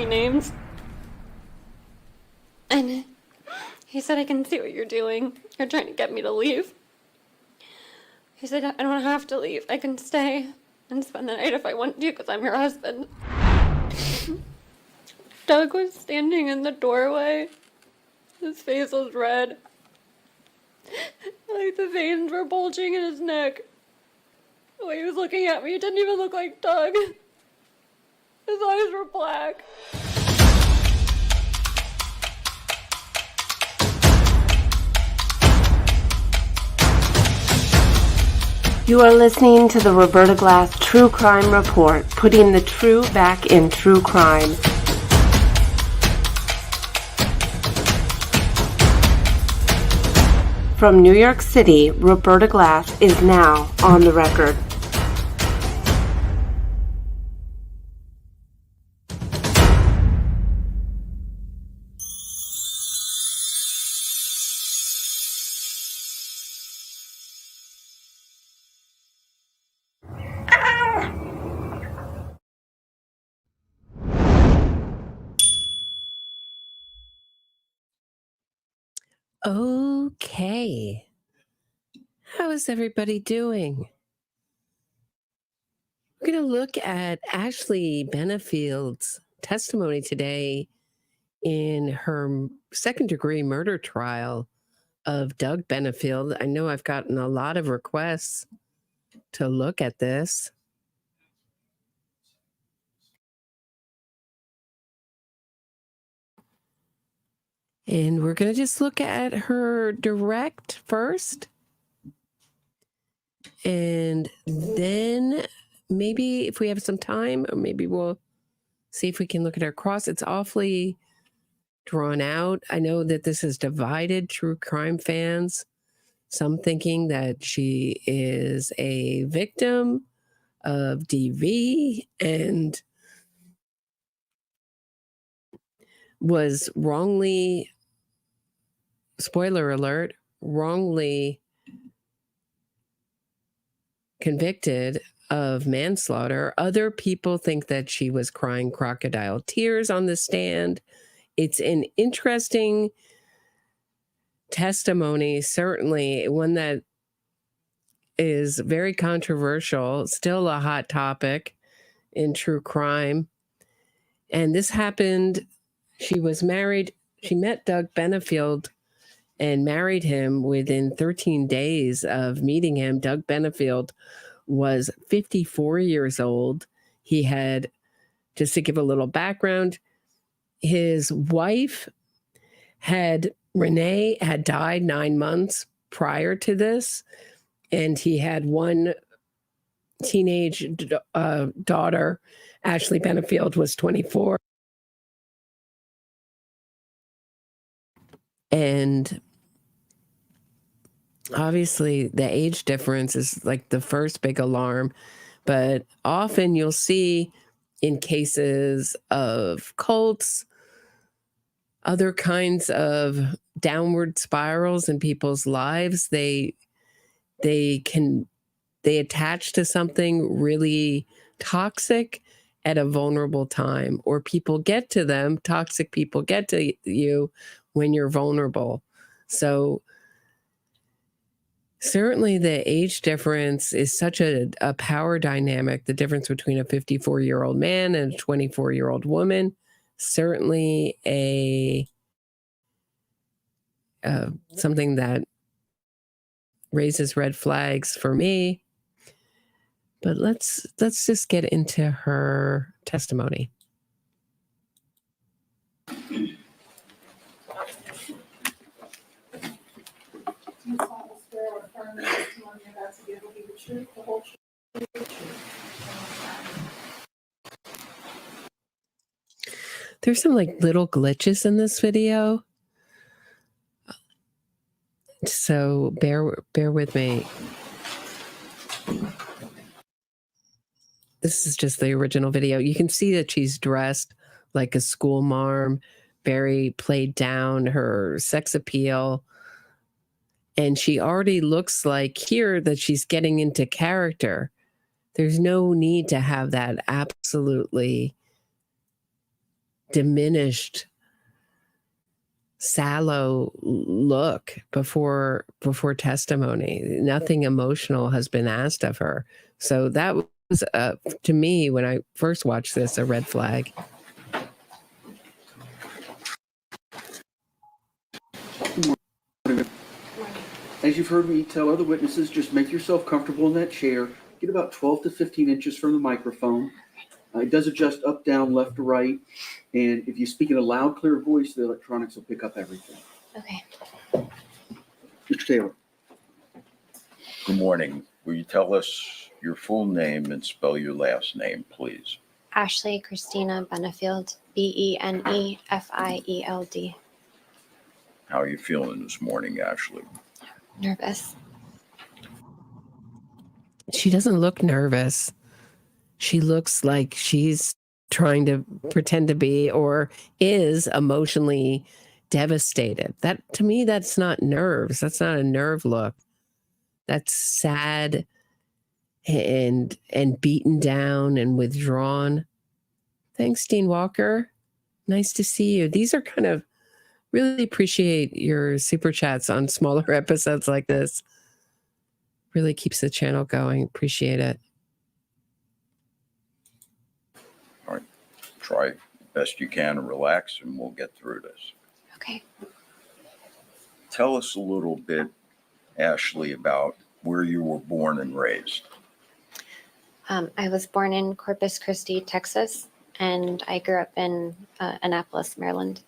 me names. And he said, I can see what you're doing. You're trying to get me to leave. He said, I don't have to leave. I can stay and spend the night if I want to because I'm your husband. Doug was standing in the doorway. His face was red. Like the veins were bulging in his neck. The way he was looking at me, it didn't even look like Doug. His eyes were black. You are listening to the Roberta Glass True Crime Report, putting the true back in true crime. From New York City, Roberta Glass is now on the record. Okay. How is everybody doing? We're going to look at Ashley Benefield's testimony today in her second-degree murder trial of Doug Benefield. I know I've gotten a lot of requests to look at this. And we're going to just look at her direct first. And then maybe if we have some time, or maybe we'll see if we can look at her cross. It's awfully drawn out. I know that this has divided true crime fans. Some thinking that she is a victim of DV and was wrongly, spoiler alert, wrongly convicted of manslaughter. Other people think that she was crying crocodile tears on the stand. It's an interesting testimony, certainly one that is very controversial, still a hot topic in true crime. And this happened, she was married, she met Doug Benefield and married him within 13 days of meeting him. Doug Benefield was 54 years old. He had, just to give a little background, his wife Renee had died 9 months prior to this, and he had one teenage daughter. Ashley Benefield was 24. And obviously the age difference is like the first big alarm, but often you'll see in cases of cults, other kinds of downward spirals in people's lives, they attach to something really toxic at a vulnerable time, or people get to them, toxic people get to you when you're vulnerable. So certainly the age difference is such a power dynamic, the difference between a 54-year-old man and a 24-year-old woman, certainly something that raises red flags for me. But let's just get into her testimony. There's some like little glitches in this video, so bear with me. This is just the original video. You can see that she's dressed like a school marm, very played down, her sex appeal. And she already looks like here that she's getting into character. There's no need to have that absolutely diminished, sallow look before testimony. Nothing emotional has been asked of her. So that was, to me, when I first watched this, a red flag. As you've heard me tell other witnesses, just make yourself comfortable in that chair. Get about 12 to 15 inches from the microphone. It does adjust up, down, left to right. And if you speak in a loud, clear voice, the electronics will pick up everything. Okay. Mr. Taylor. Good morning. Will you tell us your full name and spell your last name, please? Ashley Christina Benefield, Benefield. How are you feeling this morning, Ashley? Nervous. She doesn't look nervous. She looks like she's trying to pretend to be or is emotionally devastated. That, to me, that's not nerves. That's not a nerve look. That's sad and beaten down and withdrawn. Thanks, Dean Walker. Nice to see you. These are kind of, really appreciate your super chats on smaller episodes like this. Really keeps the channel going. Appreciate it. All right. Try best you can to relax and we'll get through this. Okay. Tell us a little bit, Ashley, about where you were born and raised. I was born in Corpus Christi, Texas, and I grew up in Annapolis, Maryland.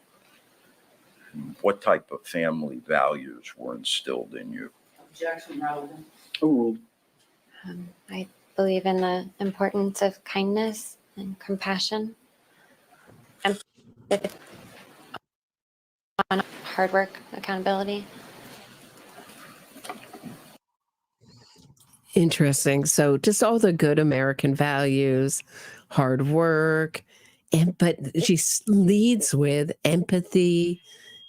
What type of family values were instilled in you? Overruled. I believe in the importance of kindness and compassion, and hard work, accountability. Interesting. So just all the good American values, hard work, but she leads with empathy,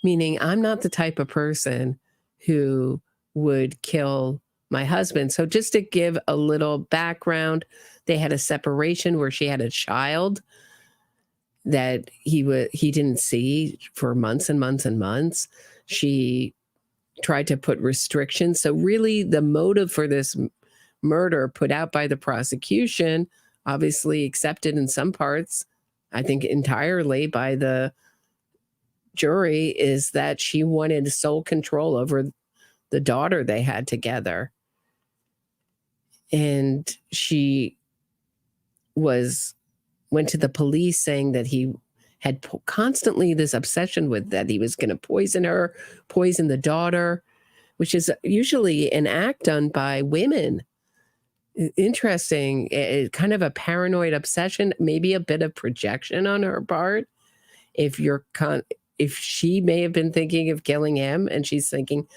meaning I'm not the type of person who would kill my husband. So just to give a little background, they had a separation where she had a child that he didn't see for months and months and months. She tried to put restrictions. So really the motive for this murder put out by the prosecution, obviously accepted in some parts, I think entirely by the jury, is that she wanted sole control over the daughter they had together. And she went to the police saying that he had constantly this obsession with that he was going to poison her, poison the daughter, which is usually an act done by women. Interesting, kind of a paranoid obsession, maybe a bit of projection on her part. If she may have been thinking of killing him and she's thinking,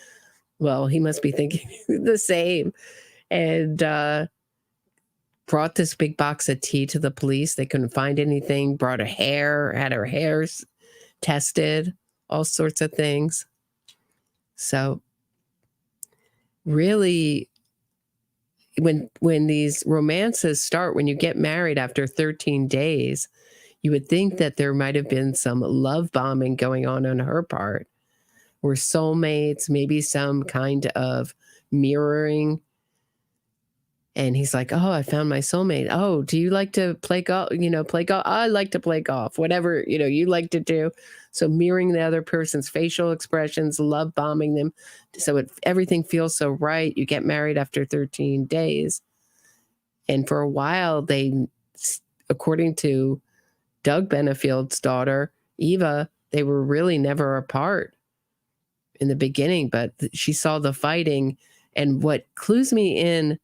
well, he must be thinking the same, and brought this big box of tea to the police. They couldn't find anything, brought her hair, had her hair tested, all sorts of things. So really, when these romances start, when you get married after 13 days, you would think that there might have been some love bombing going on her part. We're soulmates, maybe some kind of mirroring. And he's like, oh, I found my soulmate. Oh, do you like to play golf? Play golf. I like to play golf, whatever, you like to do. So mirroring the other person's facial expressions, love bombing them. So everything feels so right. You get married after 13 days. And for a while, they, according to Doug Benefield's daughter, Eva, they were really never apart in the beginning, but she saw the fighting. And what clues me in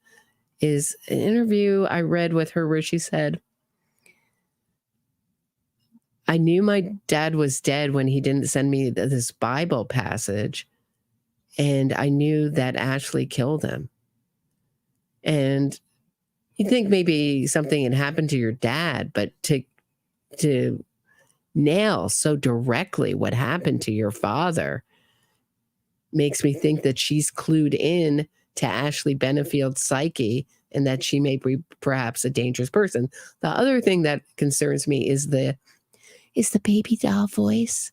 is an interview I read with her where she said, I knew my dad was dead when he didn't send me this Bible passage. And I knew that Ashley killed him. And you think maybe something had happened to your dad, but to nail so directly what happened to your father makes me think that she's clued in to Ashley Benefield's psyche and that she may be perhaps a dangerous person. The other thing that concerns me is is the baby doll voice.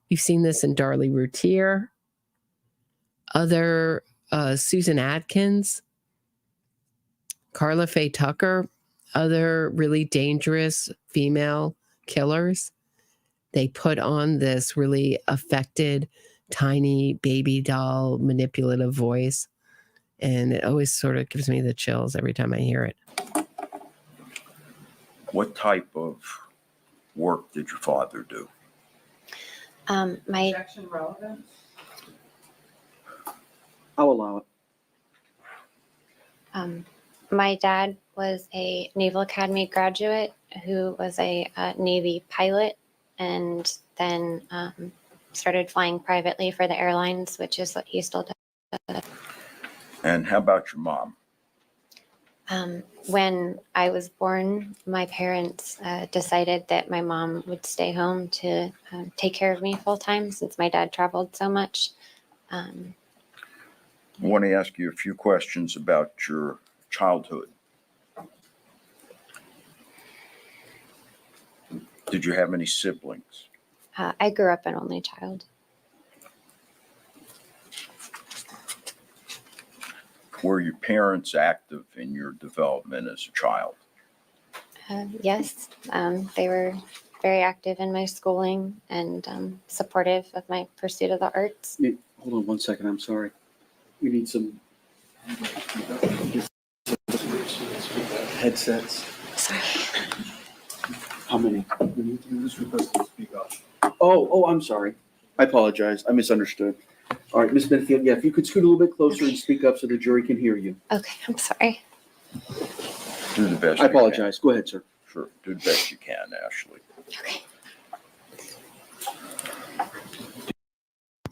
We've seen this in Darlie Routier, other Susan Atkins, Carla Faye Tucker, other really dangerous female killers. They put on this really affected, tiny baby doll manipulative voice. And it always sort of gives me the chills every time I hear it. What type of work did your father do? My Objection relevant? I'll allow it. my dad was a Naval Academy graduate who was a Navy pilot, and then started flying privately for the airlines, which is what he still does. And how about your mom? When I was born, my parents decided that my mom would stay home to take care of me full time since my dad traveled so much. I want to ask you a few questions about your childhood. Did you have any siblings? I grew up an only child. Were your parents active in your development as a child? Yes, they were very active in my schooling and supportive of my pursuit of the arts. Hold on 1 second. I'm sorry. We need some headsets. Sorry. How many? Oh, I'm sorry. I apologize. I misunderstood. All right, Ms. Benefield, yeah, if you could scoot a little bit closer and speak up so the jury can hear you. Okay, I'm sorry. Do the best I you can. apologize. Go ahead, sir. Sure, do the best you can, Ashley. Okay.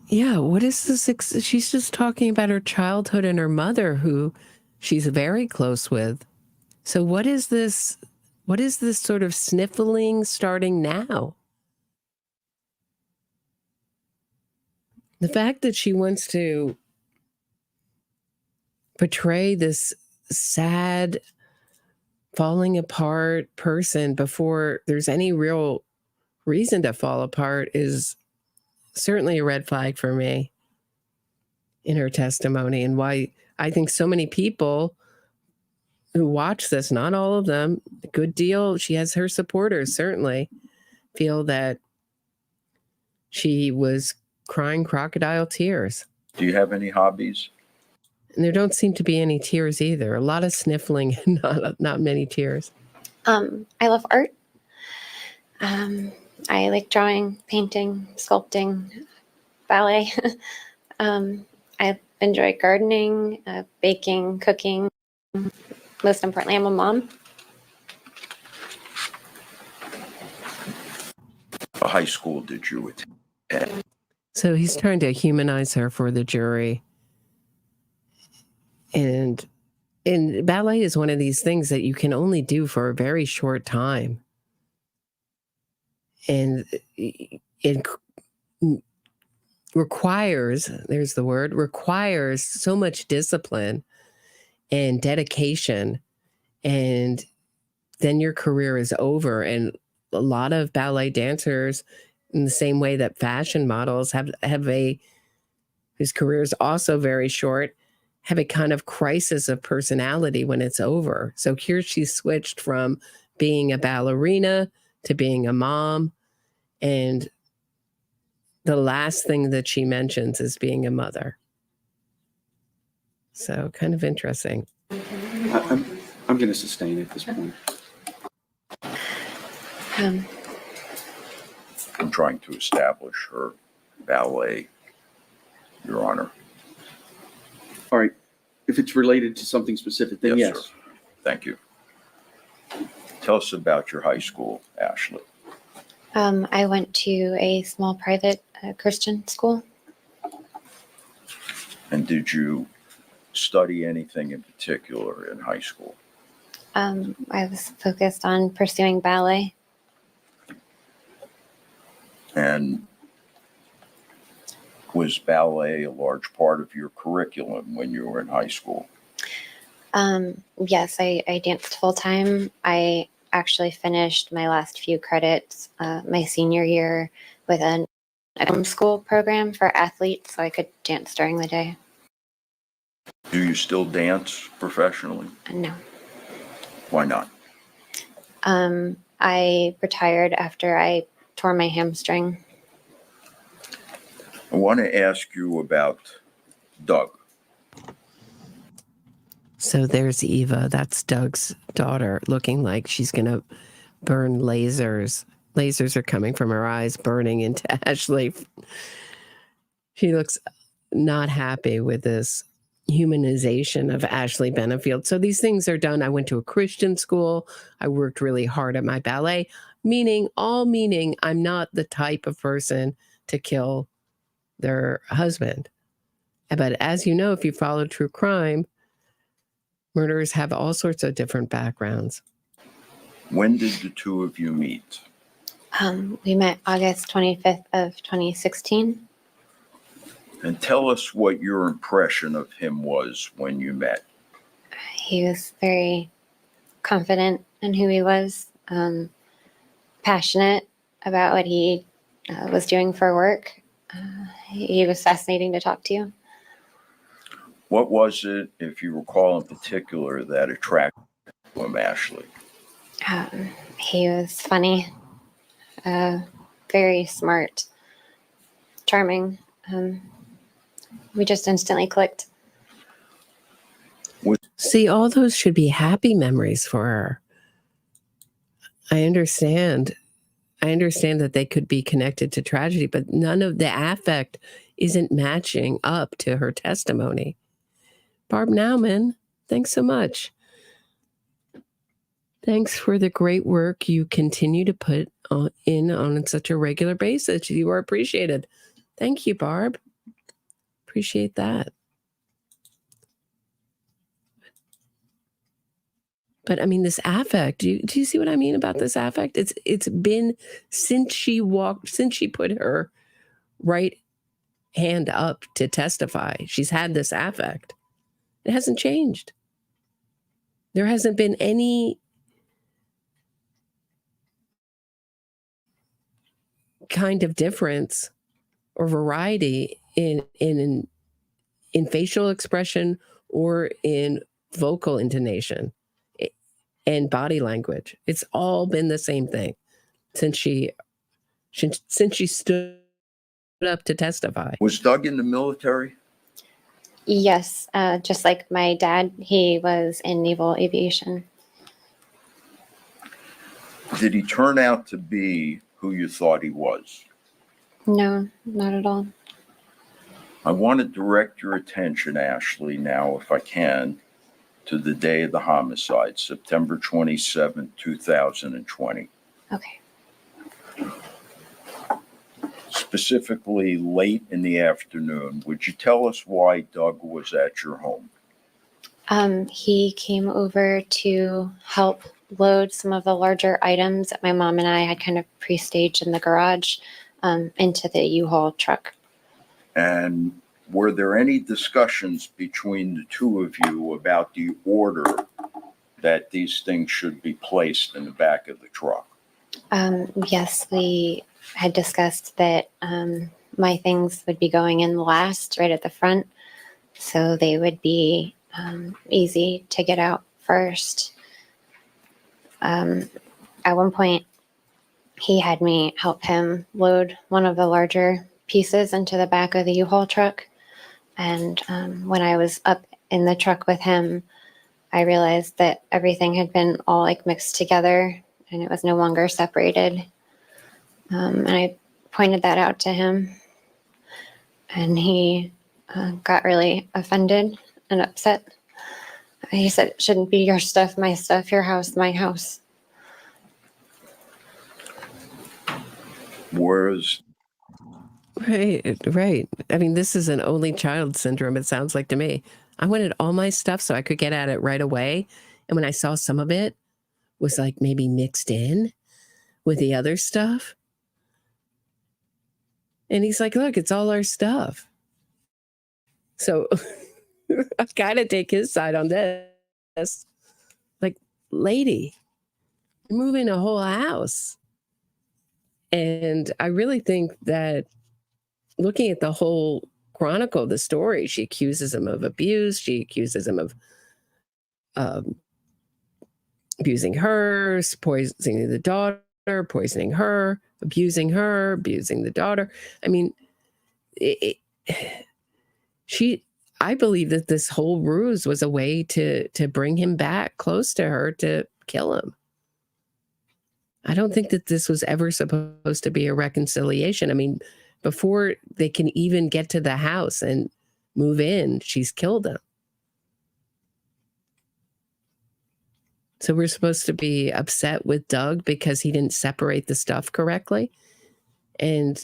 Yeah, what is this? She's just talking about her childhood and her mother, who she's very close with. So what is this? What is this sort of sniffling starting now? The fact that she wants to portray this sad, falling apart person before there's any real reason to fall apart is certainly a red flag for me in her testimony, and why I think so many people who watch this, not all of them, a good deal, she has her supporters certainly, feel that she was crying crocodile tears. Do you have any hobbies? And there don't seem to be any tears either. A lot of sniffling and not many tears. I love art. I like drawing, painting, sculpting, ballet. I enjoy gardening, baking, cooking. Most importantly, I'm a mom. What high school did you attend? So he's trying to humanize her for the jury. And ballet is one of these things that you can only do for a very short time. And it requires, there's the word, requires so much discipline and dedication. And then your career is over. And a lot of ballet dancers, in the same way that fashion models have whose career is also very short, have a kind of crisis of personality when it's over. So here she's switched from being a ballerina to being a mom. And the last thing that she mentions is being a mother. So kind of interesting. I'm going to sustain at this point. I'm trying to establish her ballet, Your Honor. All right. If it's related to something specific, then yes. Sir. Thank you. Tell us about your high school, Ashley. I went to a small private Christian school. And did you study anything in particular in high school? I was focused on pursuing ballet. And was ballet a large part of your curriculum when you were in high school? Yes, I danced full time. I actually finished my last few credits my senior year with a homeschool program for athletes so I could dance during the day. Do you still dance professionally? No. Why not? I retired after I tore my hamstring. I want to ask you about Doug. So there's Eva. That's Doug's daughter, looking like she's going to burn lasers. Lasers are coming from her eyes, burning into Ashley. She looks not happy with this humanization of Ashley Benefield. So these things are done. I went to a Christian school. I worked really hard at my ballet, meaning I'm not the type of person to kill their husband. But as you know, if you follow true crime, murderers have all sorts of different backgrounds. When did the two of you meet? We met August 25th of 2016. And tell us what your impression of him was when you met. He was very confident in who he was, passionate about what he was doing for work. He was fascinating to talk to. What was it, if you recall in particular, that attracted you to him, Ashley? He was funny, very smart, charming. We just instantly clicked. See, all those should be happy memories for her. I understand that they could be connected to tragedy, but none of the affect isn't matching up to her testimony. Barb Nauman, thanks so much. Thanks for the great work you continue to put on such a regular basis. You are appreciated. Thank you, Barb. Appreciate that. But I mean, this affect, do you see what I mean about this affect? It's been since she put her right hand up to testify. She's had this affect. It hasn't changed. There hasn't been any kind of difference or variety in facial expression or in vocal intonation and body language. It's all been the same thing since she stood up to testify. Was Doug in the military? Yes, just like my dad, he was in naval aviation. Did he turn out to be who you thought he was? No, not at all. I want to direct your attention, Ashley, now, if I can, to the day of the homicide, September 27, 2020. Okay. Specifically late in the afternoon. Would you tell us why Doug was at your home? He came over to help load some of the larger items that my mom and I had kind of pre-staged in the garage into the U-Haul truck. And were there any discussions between the two of you about the order that these things should be placed in the back of the truck? Yes, we had discussed that my things would be going in last, right at the front, so they would be easy to get out first. At one point, he had me help him load one of the larger pieces into the back of the U-Haul truck. And when I was up in the truck with him, I realized that everything had been all like mixed together and it was no longer separated. And I pointed that out to him, and he got really offended and upset. He said, "It shouldn't be your stuff, my stuff, your house, my house." Whereas Right. I mean, this is an only child syndrome, it sounds like to me. I wanted all my stuff so I could get at it right away. And when I saw some of it was like maybe mixed in with the other stuff. And he's like, look, it's all our stuff. So I've got to take his side on this. Like, lady, You're moving a whole house. And I really think that looking at the whole chronicle of the story, she accuses him of abuse. She accuses him of abusing her, poisoning the daughter, poisoning her, abusing the daughter. I mean, I believe that this whole ruse was a way to bring him back close to her to kill him. I don't think that this was ever supposed to be a reconciliation. I mean, before they can even get to the house and move in, she's killed him. So we're supposed to be upset with Doug because he didn't separate the stuff correctly. And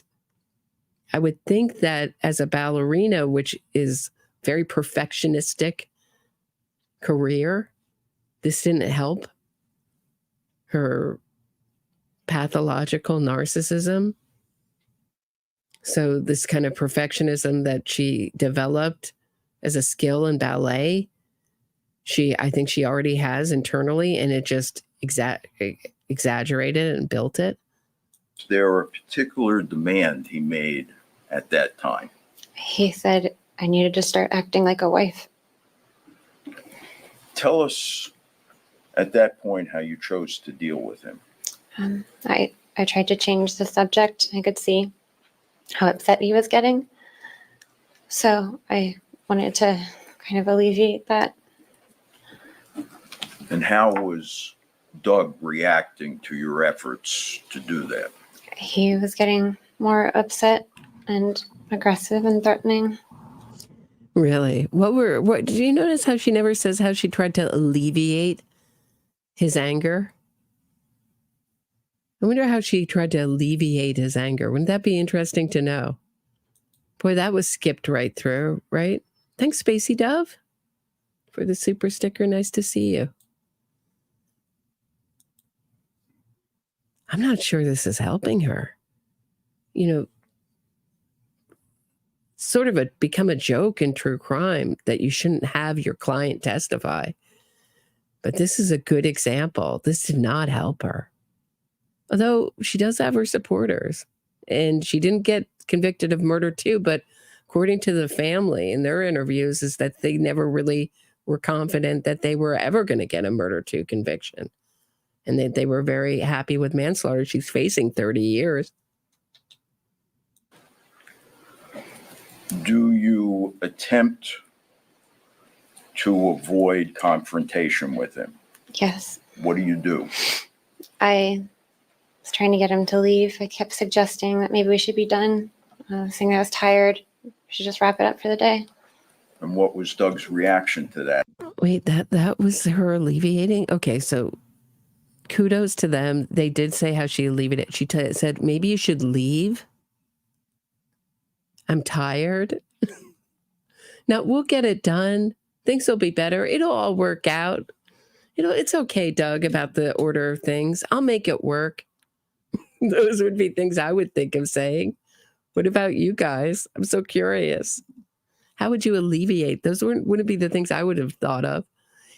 I would think that as a ballerina, which is very perfectionistic career, this didn't help her pathological narcissism. So this kind of perfectionism that she developed as a skill in ballet, I think she already has internally, and it just exaggerated and built it. Is there a particular demand he made at that time? He said I needed to start acting like a wife. Tell us at that point how you chose to deal with him. I tried to change the subject. I could see how upset he was getting. So I wanted to kind of alleviate that. And how was Doug reacting to your efforts to do that? He was getting more upset and aggressive and threatening. Really? What did you notice how she never says how she tried to alleviate his anger? I wonder how she tried to alleviate his anger. Wouldn't that be interesting to know? Boy, that was skipped right through, right? Thanks, Spacey Dove, for the super sticker. Nice to see you. I'm not sure this is helping her. You know, sort of become a joke in true crime that you shouldn't have your client testify. But this is a good example. This did not help her. Although she does have her supporters, and she didn't get convicted of murder too, but according to the family in their interviews is that they never really were confident that they were ever going to get a murder two conviction. And they were very happy with manslaughter. She's facing 30 years. Do you attempt to avoid confrontation with him? Yes. What do? I was trying to get him to leave. I kept suggesting that maybe we should be done. Saying I was tired. We should just wrap it up for the day. And what was Doug's reaction to that? Wait, that was her alleviating? Okay, so kudos to them. They did say how she alleviated it. She said, maybe you should leave. I'm tired. Now, we'll get it done. Things will be better. It'll all work out. It's okay, Doug, about the order of things. I'll make it work. Those would be things I would think of saying. What about you guys? I'm so curious. How would you alleviate? Those wouldn't be the things I would have thought of.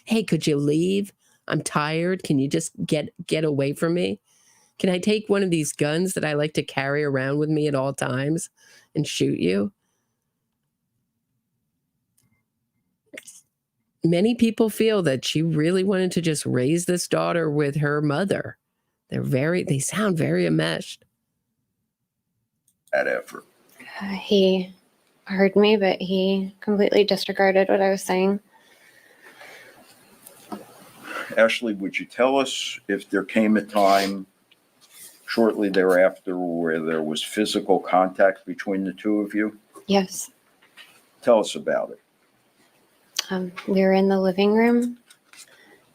Hey, could you leave? I'm tired. Can you just get away from me? Can I take one of these guns that I like to carry around with me at all times and shoot you? Many people feel that she really wanted to just raise this daughter with her mother. They sound very enmeshed. That effort. He heard me, but he completely disregarded what I was saying. Ashley, would you tell us if there came a time shortly thereafter where there was physical contact between the two of you? Yes. Tell us about it. We were in the living room,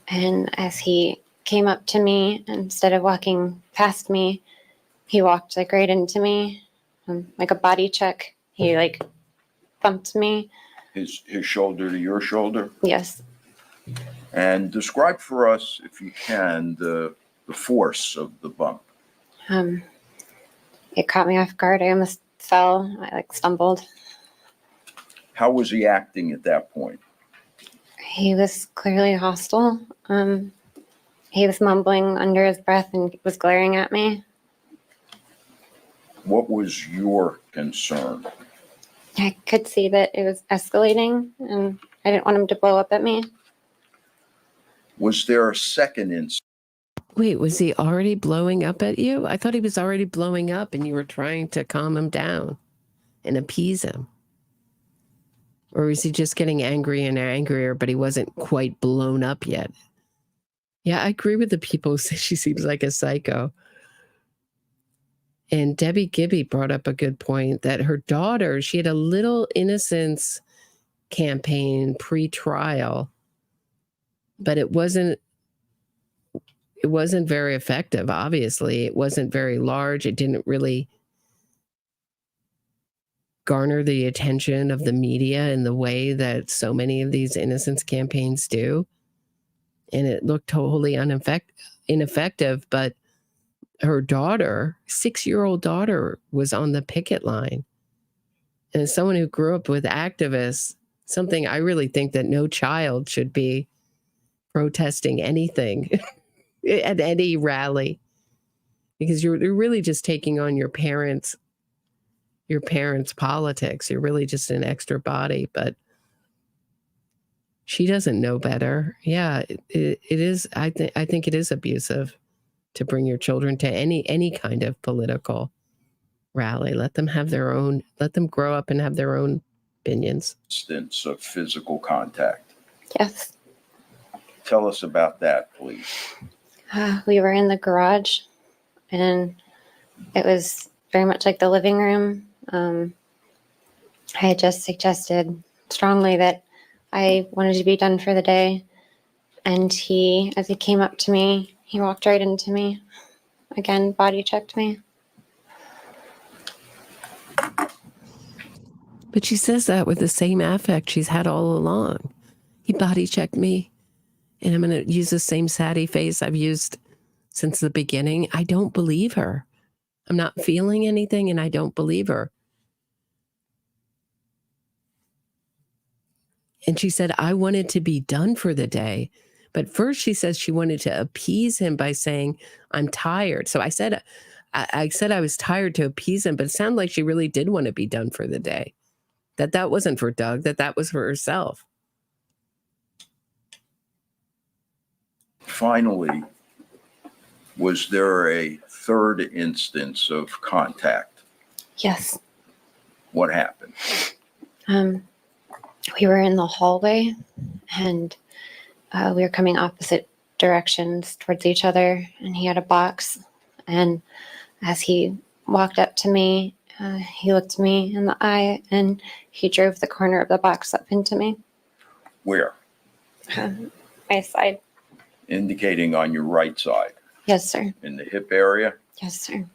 and as he came up to me, instead of walking past me, he walked right into me, like a body check. He bumped me. His shoulder to your shoulder? Yes. And describe for us, if you can, the force of the bump. It caught me off guard. I almost fell. I stumbled. How was he acting at that point? He was clearly hostile. he was mumbling under his breath and was glaring at me. What was your concern? I could see that it was escalating, and I didn't want him to blow up at me. Was there a second incident? Wait, was he already blowing up at you? I thought he was already blowing up and you were trying to calm him down and appease him. Or was he just getting angrier and angrier, but he wasn't quite blown up yet? Yeah, I agree with the people who say she seems like a psycho. And Debbie Gibby brought up a good point that her daughter, she had a little innocence campaign pre-trial, but it wasn't very effective, obviously. It wasn't very large. It didn't really garner the attention of the media in the way that so many of these innocence campaigns do. And it looked totally ineffective, but her daughter, 6-year-old daughter, was on the picket line. And as someone who grew up with activists, something I really think that no child should be protesting anything at any rally, because you're really just taking on your parents' politics. You're really just an extra body, but she doesn't know better. Yeah, it is. I think it is abusive to bring your children to any kind of political rally. Let them have their own. Let them grow up and have their own opinions. Instance of physical contact. Yes. Tell us about that, please. We were in the garage, and it was very much like the living room. I had just suggested strongly that I wanted to be done for the day. And he, as he came up to me, he walked right into me. Again, body checked me. But she says that with the same affect she's had all along. He body checked me, and I'm going to use the same satty face I've used since the beginning. I don't believe her. I'm not feeling anything, and I don't believe her. And she said, I wanted to be done for the day. But first she says she wanted to appease him by saying, I'm tired. So I said I was tired to appease him, but it sounded like she really did want to be done for the day. That wasn't for Doug, that was for herself. Finally, was there a third instance of contact? Yes. What happened? We were in the hallway, and we were coming opposite directions towards each other, and he had a box. And as he walked up to me, he looked me in the eye, and he drove the corner of the box up into me. Where? My side. Indicating on your right side. Yes, sir. In the hip area? Yes, sir.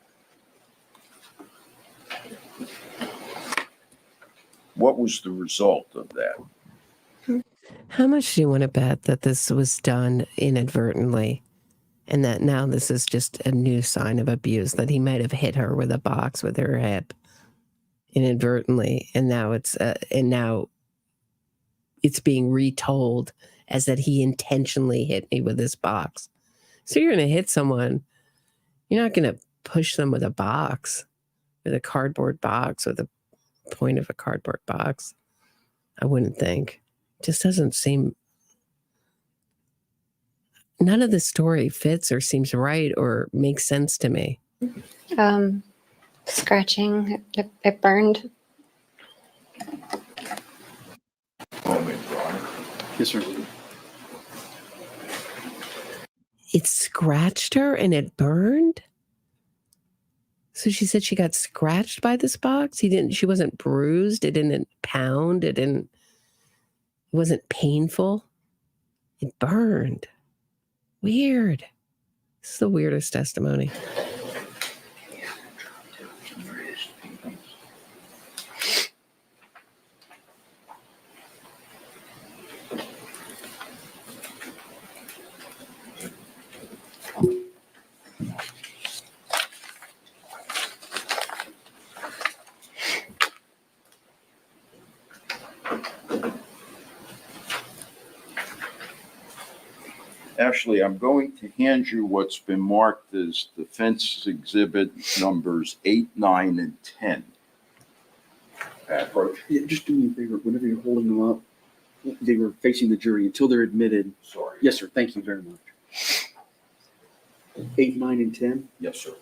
What was the result of that? How much do you want to bet that this was done inadvertently, and that now this is just a new sign of abuse, that he might have hit her with a box with her hip inadvertently, and now it's being retold as that he intentionally hit me with this box. So you're going to hit someone, you're not going to push them with a box, with a cardboard box, with a point of a cardboard box. I wouldn't think. Just doesn't seem, none of the story fits or seems right or makes sense to me. Scratching, it burned. Yes, sir. It scratched her and it burned? So she said she got scratched by this box? She wasn't bruised, it didn't pound, it wasn't painful. It burned. Weird. This is the weirdest testimony. Ashley, I'm going to hand you what's been marked as defense exhibit numbers 8, 9, and 10. Approach. Yeah, just do me a favor, whenever you're holding them up, they were facing the jury until they're admitted. Sorry. Yes, sir, thank you very much. 8, 9, and 10? Yes, sir.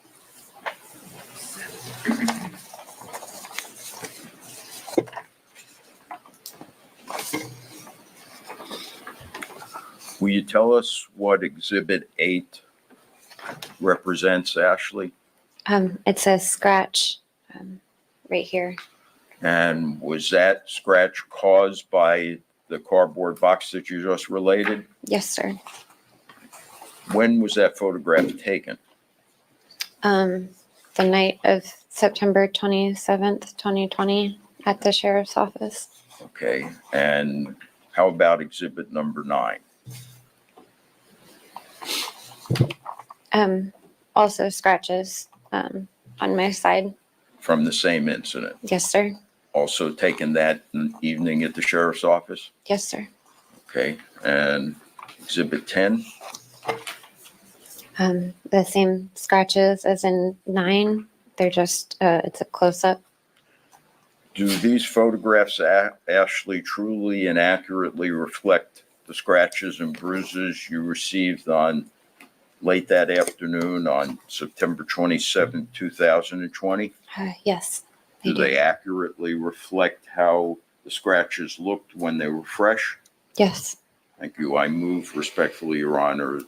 Will you tell us what Exhibit 8 represents, Ashley? It says scratch right here. And was that scratch caused by the cardboard box that you just related? Yes, sir. When was that photograph taken? The night of September 27th, 2020 at the sheriff's office. Okay, and how about Exhibit number 9? Also scratches on my side. From the same incident? Yes, sir. Also taken that evening at the sheriff's office? Yes, sir. Okay, and Exhibit 10? The same scratches as in 9. They're just, it's a close-up. Do these photographs, Ashley, truly and accurately reflect the scratches and bruises you received on late that afternoon on September 27, 2020? Yes. Do they accurately reflect how the scratches looked when they were fresh? Yes. Thank you. I move respectfully, Your Honor,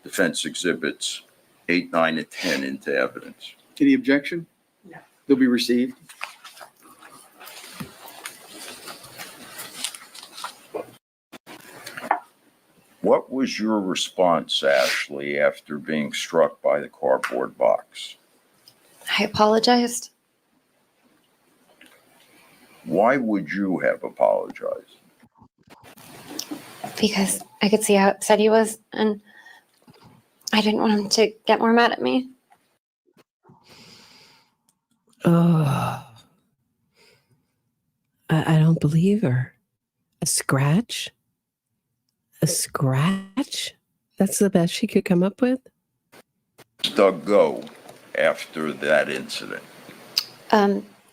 defense exhibits 8, 9, and 10 into evidence. Any objection? No. They'll be received. What was your response, Ashley, after being struck by the cardboard box? I apologized. Why would you have apologized? Because I could see how upset he was, and I didn't want him to get more mad at me. Oh, I don't believe her. A scratch? A scratch? That's the best she could come up with? Doug go after that incident?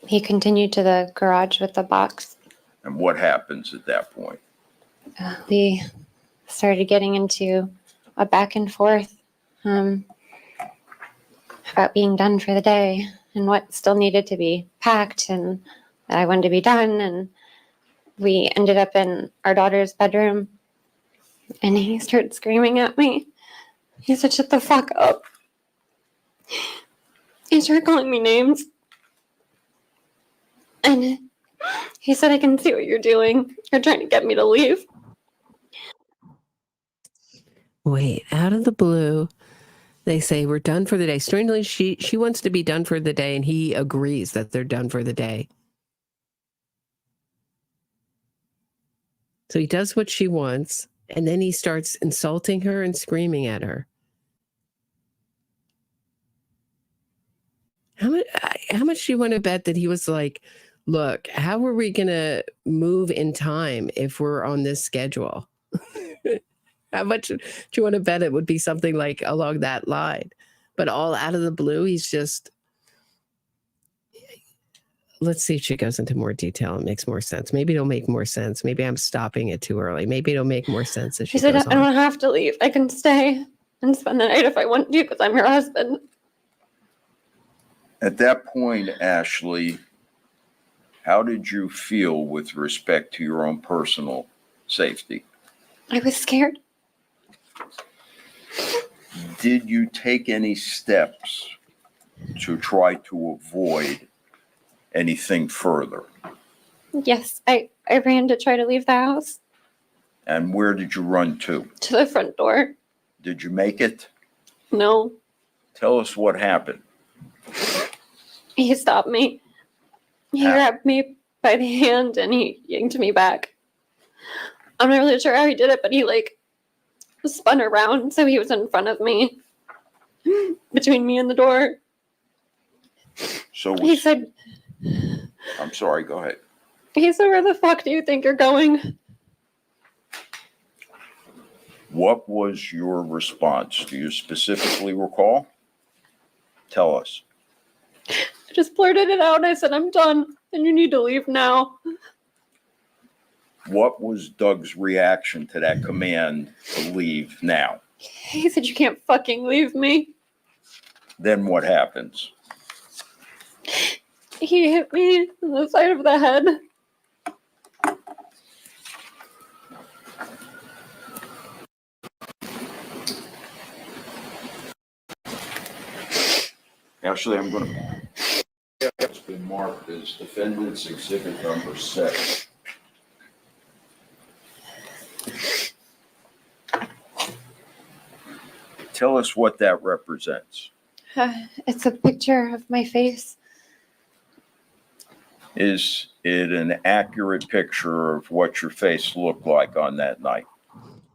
He continued to the garage with the box. And what happens at that point? We started getting into a back and forth about being done for the day and what still needed to be packed and that I wanted to be done. And we ended up in our daughter's bedroom and he started screaming at me. He said, "Shut the fuck up." He started calling me names. And he said, "I can see what you're doing. You're trying to get me to leave." Wait, out of the blue, they say we're done for the day. Strangely, she wants to be done for the day, and he agrees that they're done for the day. So he does what she wants, and then he starts insulting her and screaming at her. How much do you want to bet that he was like, "Look, how are we going to move in time if we're on this schedule?" How much do you want to bet it would be something like along that line? But all out of the blue, he's just... Let's see if she goes into more detail and makes more sense. Maybe it'll make more sense. Maybe I'm stopping it too early. Maybe it'll make more sense as she He said, goes "I don't have to leave. I can stay and spend the night if I want to because I'm your husband." At that point, Ashley, how did you feel with respect to your own personal safety? I was scared. Did you take any steps to try to avoid anything further? Yes, I ran to try to leave the house And where did you run to? to the front door. Did you make it? No, Tell us what happened. he stopped me. He How? grabbed me by the hand and he yanked me back. I'm not really sure how he did it, but he spun around so he was in front of me, between me and the door. So He said, I'm sorry, go ahead. "Where the fuck do you think you're going?" What was your response? Do you specifically recall? Tell us. I just blurted it out. I said, I'm done and you need to leave now. What was Doug's reaction to that command to leave now? He said, you can't fucking leave me. Then what happens? He hit me on the side of the head. Actually, I'm going to. It's been marked as defendant's exhibit number 7. Tell us what that represents. It's a picture of my face. Is it an accurate picture of what your face looked like on that night?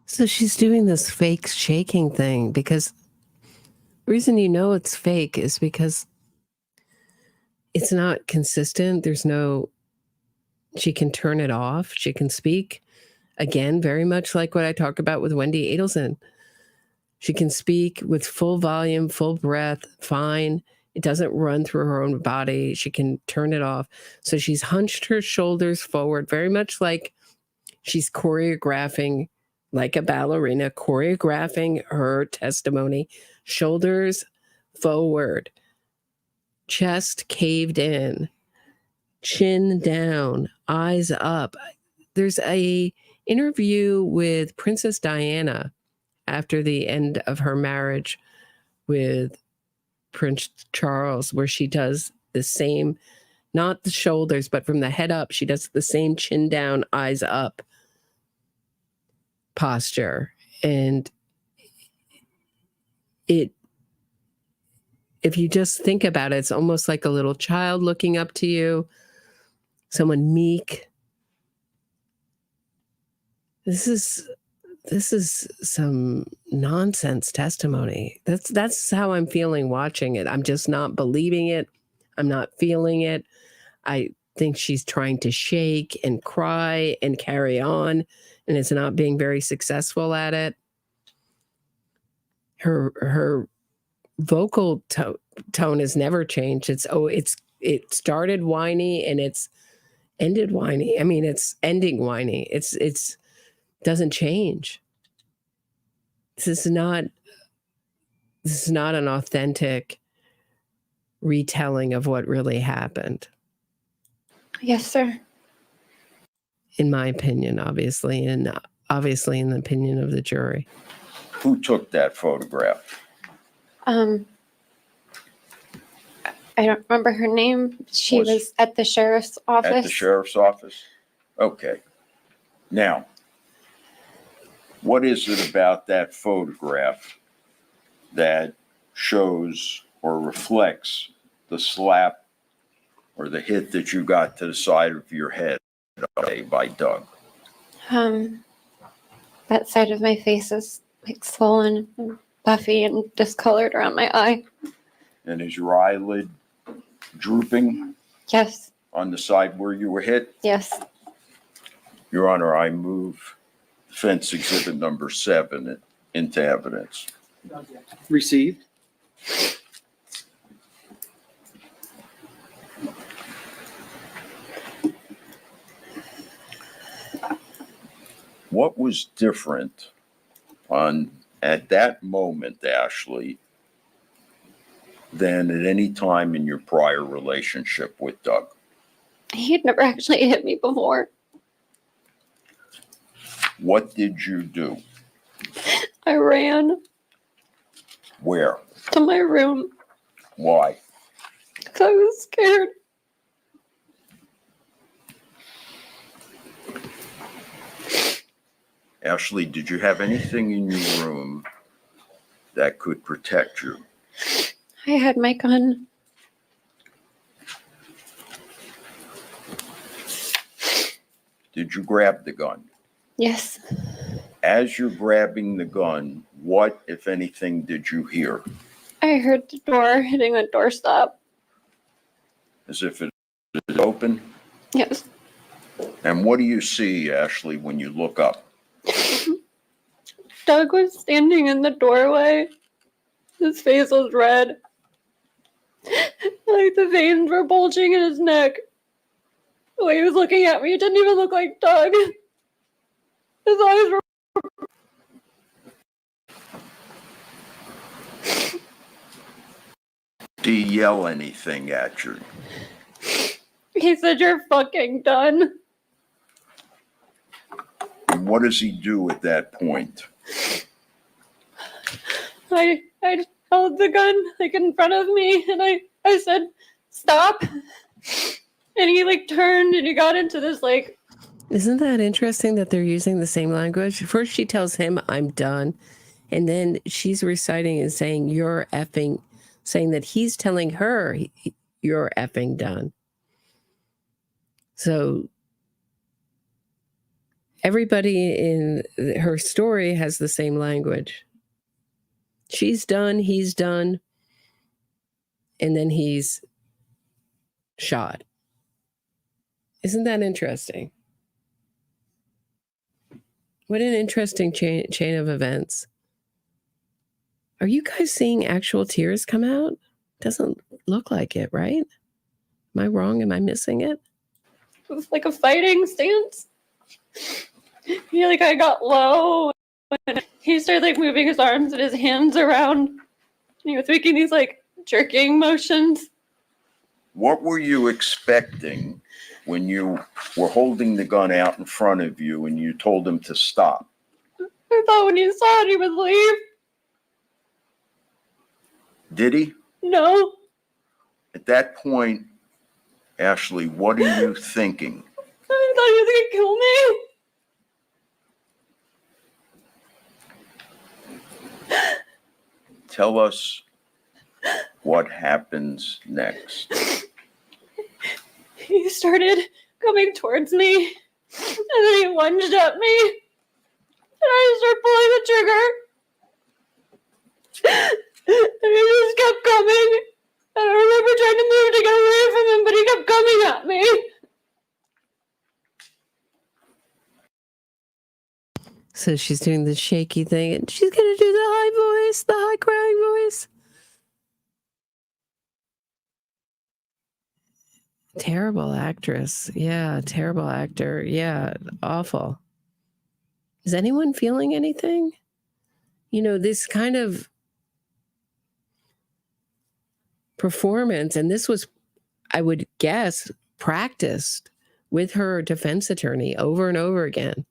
So she's doing this fake shaking thing because the reason you know it's fake is because it's not consistent. She can turn it off. She can speak. Again, very much like what I talk about with Wendy Adelson. She can speak with full volume, full breath, fine. It doesn't run through her own body. She can turn it off. So she's hunched her shoulders forward, very much like she's choreographing, like a ballerina, choreographing her testimony. Shoulders forward, chest caved in, chin down, eyes up. There's a interview with Princess Diana after the end of her marriage with Prince Charles, where she does the same, not the shoulders, but from the head up, she does the same chin down, eyes up posture. And if you just think about it, it's almost like a little child looking up to you, someone meek. This is some nonsense testimony. That's how I'm feeling watching it. I'm just not believing it. I'm not feeling it. I think she's trying to shake and cry and carry on, and it's not being very successful at it. Her vocal tone has never changed. It started whiny and it's ended whiny. I mean, it's ending whiny. It's doesn't change. This is not an authentic retelling of what really happened. Yes, sir. In my opinion, obviously, and obviously in the opinion of the jury. Who took that photograph? I don't remember her name. She was at the sheriff's office. At the sheriff's office? Okay. Now, what is it about that photograph that shows or reflects the slap or the hit that you got to the side of your head by Doug? That side of my face is like swollen and puffy and discolored around my eye. And is your eyelid drooping Yes. on the side where you were hit? Yes. Your Honor, I move defense exhibit number 7 into evidence. Received. What was different at that moment, Ashley, than at any time in your prior relationship with Doug? He had never actually hit me before. What did you do? I ran Where? to my room Why? because I was scared. Ashley, did you have anything in your room that could protect you? I had my gun. Did you grab the gun? Yes. As you're grabbing the gun, what, if anything, did you hear? I heard the door hitting the doorstop. As if it is open? Yes. And what do you see, Ashley, when you look up? Doug was standing in the doorway. His face was red. Like the veins were bulging in his neck. The way he was looking at me, it didn't even look like Doug. His eyes were... Do you yell anything at you? He said, "You're fucking done." And what does he do at that point? I held the gun like in front of me, and I said, "Stop." And he like turned and he got into this like... Isn't that interesting that they're using the same language? First she tells him, "I'm done." And then she's reciting and saying, "You're effing," saying that he's telling her, "You're effing done." So everybody in her story has the same language. She's done, he's done, and then he's shot. Isn't that interesting? What an interesting chain of events. Are you guys seeing actual tears come out? Doesn't look like it, right? Am I wrong? Am I missing it? It was like a fighting stance. He like, I got low, and he started like moving his arms and his hands around. And he was making these like jerking motions. What were you expecting when you were holding the gun out in front of you and you told him to stop? I thought when he saw it, he would leave. Did he? No. At that point, Ashley, what are you thinking? I thought he was going to kill me. Tell us what happens next. He started coming towards me, and then he lunged at me, and I started pulling the trigger. And he just kept coming. And I remember trying to move to get away from him, but he kept coming at me. So she's doing the shaky thing, and she's going to do the high voice, the high crying voice. Terrible actress. Yeah, terrible actor. Yeah, awful. Is anyone feeling anything? You know, this kind of performance, and this was, I would guess, practiced with her defense attorney over and over again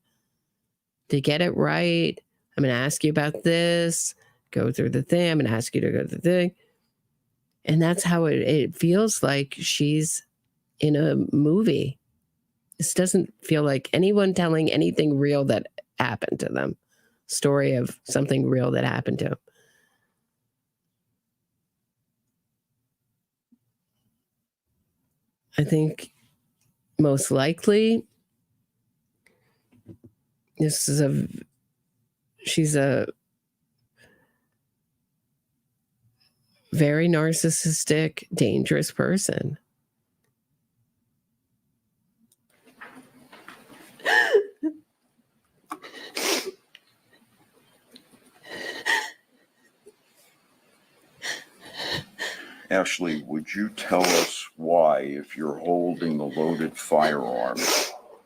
to get it right. I'm going to ask you about this, go through the thing. I'm going to ask you to go through the thing. And that's how it feels like she's in a movie. This doesn't feel like anyone telling anything real that happened to them. Story of something real that happened to them. I think most likely she's a very narcissistic, dangerous person. Ashley, would you tell us why, if you're holding a loaded firearm,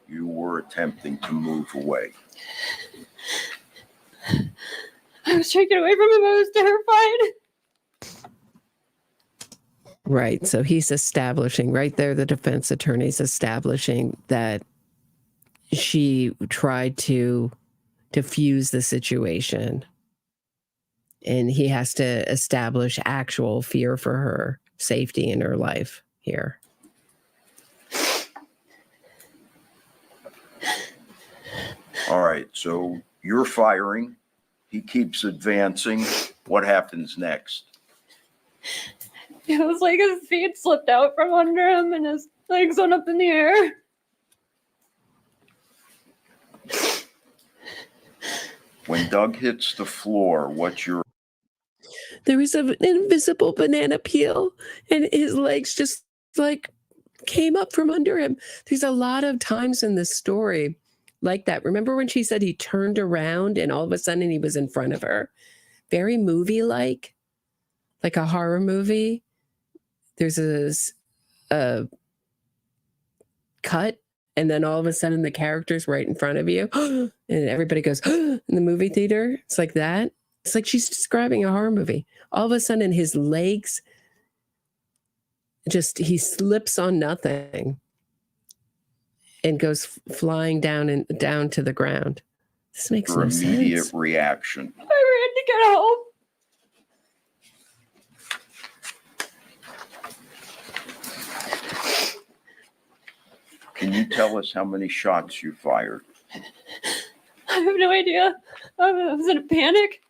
you were attempting to move away? I was trying to get away from him. I was terrified. Right. So he's establishing right there, the defense attorney's establishing that she tried to diffuse the situation. And he has to establish actual fear for her safety in her life here. All right. So you're firing. He keeps advancing. What happens next? It was like his feet slipped out from under him and his legs went up in the air. When Doug hits the floor, what's your... There was an invisible banana peel and his legs just like came up from under him. There's a lot of times in this story like that. Remember when she said he turned around and all of a sudden he was in front of her? Very movie-like a horror movie. There's a cut, and then all of a sudden the character's right in front of you, and everybody goes in the movie theater. It's like that. It's like she's describing a horror movie. All of a sudden his legs he slips on nothing and goes flying down to the ground. This makes Her no immediate sense. reaction. I ran to get home. Can you tell us how many shots you fired? I have no idea. I was in a panic.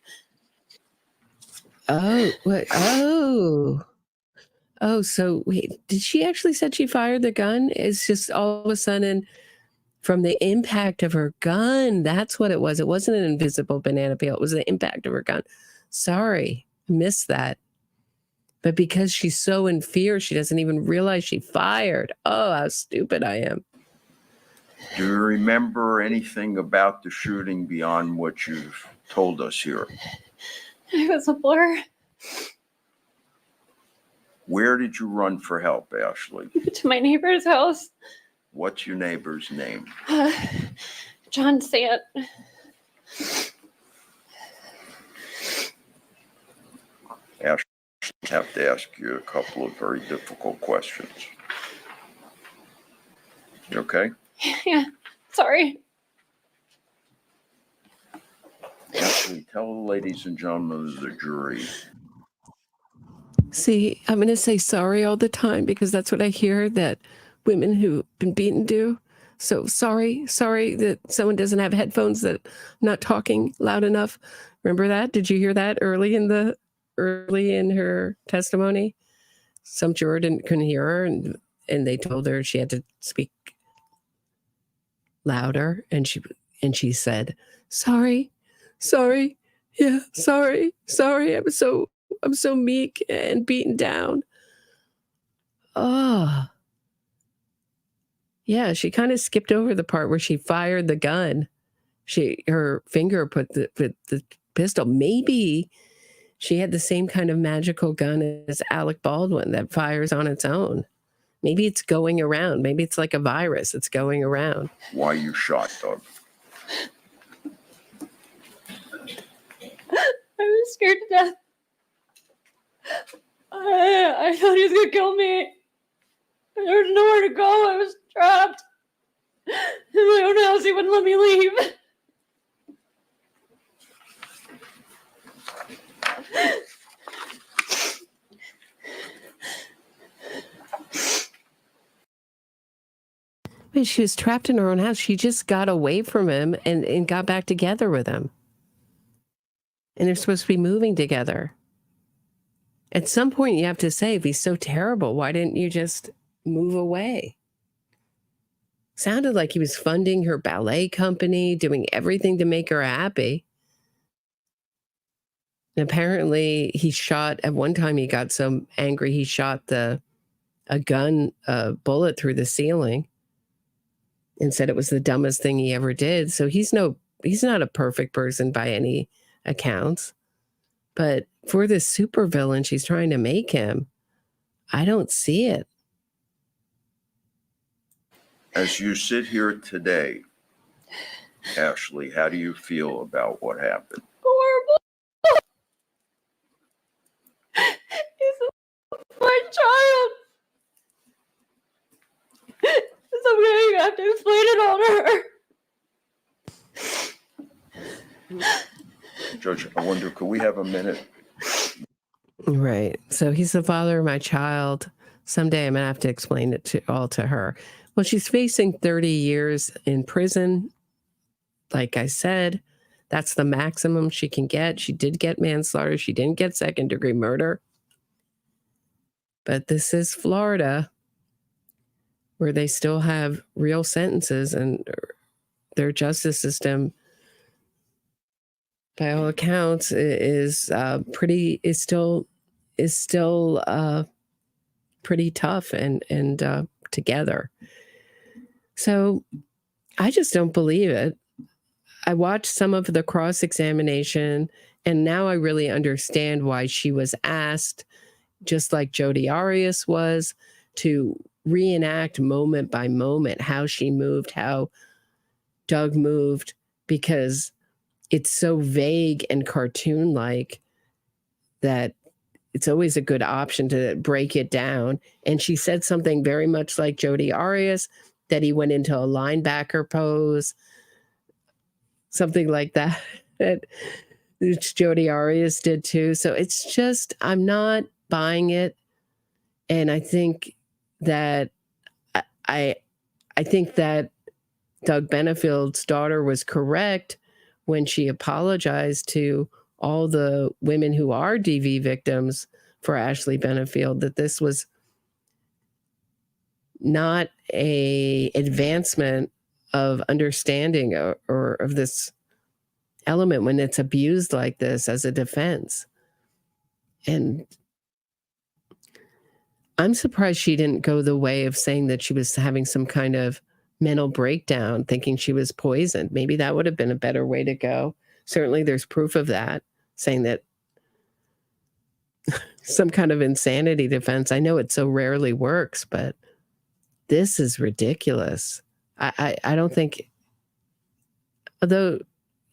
Oh, what? Oh, so wait, did she actually said she fired the gun? It's just all of a sudden from the impact of her gun. That's what it was. It wasn't an invisible banana peel. It was the impact of her gun. Sorry, I missed that. But because she's so in fear, she doesn't even realize she fired. Oh, how stupid I am. Do you remember anything about the shooting beyond what you've told us here? It was a blur. Where did you run for help, Ashley? To my neighbor's house. What's your neighbor's name? John Sant. Ashley, I have to ask you a couple of very difficult questions. You okay? Yeah, sorry. Ashley, tell the ladies and gentlemen of the jury. See, I'm going to say sorry all the time because that's what I hear that women who've been beaten do. So sorry that someone doesn't have headphones, that I'm not talking loud enough. Remember that? Did you hear that early in her testimony? Some juror couldn't hear her, and they told her she had to speak louder, and she said, sorry, yeah, sorry. I'm so meek and beaten down. Oh. Yeah, she kind of skipped over the part where she fired the gun. Her finger put the pistol. Maybe she had the same kind of magical gun as Alec Baldwin that fires on its own. Maybe it's going around. Maybe it's like a virus. It's going around. Why you shot, Doug? I was scared to death. I thought he was going to kill me. There was nowhere to go. I was trapped in my own house. He wouldn't let me leave. But she was trapped in her own house. She just got away from him and got back together with him. And they're supposed to be moving together. At some point, you have to say, if he's so terrible, why didn't you just move away? Sounded like he was funding her ballet company, doing everything to make her happy. And apparently, he shot, at one time he got so angry, he shot a bullet through the ceiling and said it was the dumbest thing he ever did. So he's not a perfect person by any accounts. But for this supervillain she's trying to make him, I don't see it. As you sit here today, Ashley, how do you feel about what happened? Horrible. He's my child. So I'm going to have to explain it all to her. Judge, I wonder, could we have a minute? Right. So he's the father of my child. Someday I'm going to have to explain it all to her. Well, she's facing 30 years in prison. Like I said, that's the maximum she can get. She did get manslaughter. She didn't get second-degree murder. But this is Florida, where they still have real sentences, and their justice system, by all accounts, is still pretty tough and together. So I just don't believe it. I watched some of the cross-examination, and now I really understand why she was asked, just like Jodi Arias was, to reenact moment by moment how she moved, how Doug moved, because it's so vague and cartoon-like that it's always a good option to break it down. And she said something very much like Jodi Arias, that he went into a linebacker pose, something like that, which Jodi Arias did too. So it's just, I'm not buying it. And I think that I think that Doug Benefield's daughter was correct when she apologized to all the women who are DV victims for Ashley Benefield, that this was not a advancement of understanding or of this element when it's abused like this as a defense. And I'm surprised she didn't go the way of saying that she was having some kind of mental breakdown, thinking she was poisoned. Maybe that would have been a better way to go. Certainly there's proof of that, saying that some kind of insanity defense. I know it so rarely works, but this is ridiculous. I don't think, although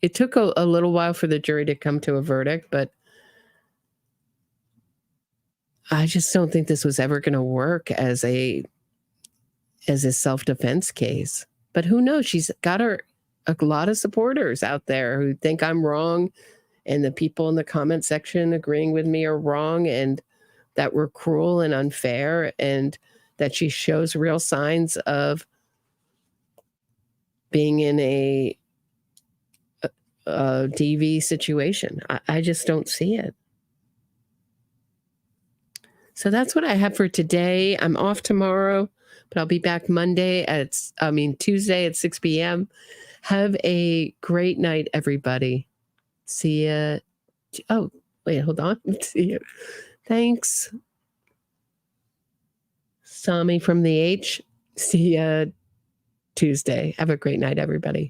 it took a little while for the jury to come to a verdict, but I just don't think this was ever going to work as a self-defense case. But who knows? She's got a lot of supporters out there who think I'm wrong, and the people in the comment section agreeing with me are wrong, and that we're cruel and unfair, and that she shows real signs of being in a DV situation. I just don't see it. So that's what I have for today. I'm off tomorrow, but I'll be back Tuesday at 6 p.m. Have a great night, everybody. See ya. Oh, wait, hold on. See you. Thanks. Sami from the H. See ya Tuesday. Have a great night, everybody.